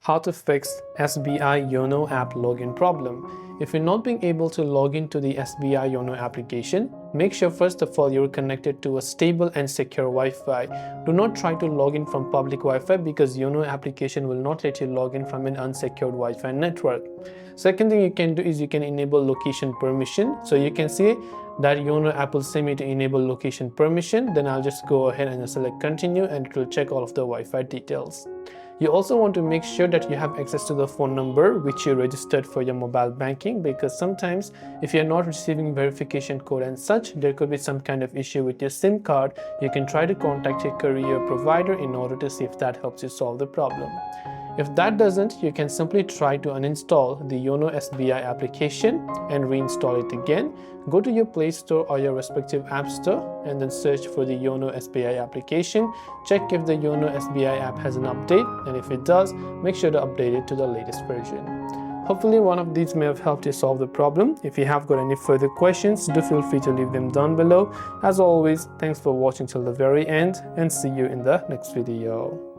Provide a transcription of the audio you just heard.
How to fix SBI YONO app login problem. If you're not being able to log into the SBI YONO application, make sure first of all you're connected to a stable and secure Wi-Fi. Do not try to log in from public Wi-Fi because YONO application will not let you log in from an unsecured Wi-Fi network. Second thing you can do is you can enable location permission. So you can see that YONO app will say me to enable location permission. Then I'll just go ahead and select continue and it will check all of the Wi-Fi details. You also want to make sure that you have access to the phone number which you registered for your mobile banking, because sometimes if you're not receiving verification code and such, there could be some kind of issue with your SIM card. You can try to contact your carrier provider in order to see if that helps you solve the problem. If that doesn't, you can simply try to uninstall the YONO SBI application and reinstall it again. Go to your Play Store or your respective App Store and then search for the YONO SBI application. Check if the YONO SBI app has an update, and if it does, make sure to update it to the latest version. Hopefully one of these may have helped you solve the problem. If you have got any further questions, do feel free to leave them down below. As always, thanks for watching till the very end and see you in the next video.